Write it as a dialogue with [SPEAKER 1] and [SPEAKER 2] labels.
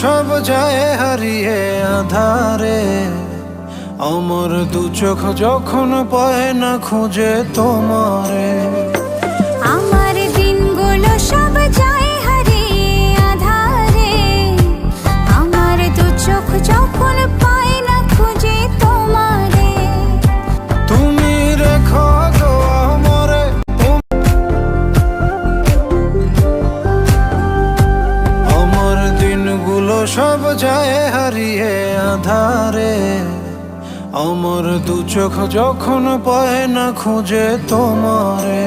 [SPEAKER 1] সব যায় হারিয়ে আধারে, আমার দু চোখ যখন পায় না খুঁজে তোমারে।
[SPEAKER 2] আমার দিনগুলো সব যায় হারিয়ে আধারে, আমার দু চোখ যখন পায় না খুঁজে তোমারে।
[SPEAKER 1] তুমি রেখো গো আমরে, আমার দিনগুলো সব যায় হারিয়ে আধারে, আমার দু চোখ যখন পায় না খুঁজে তোমারে।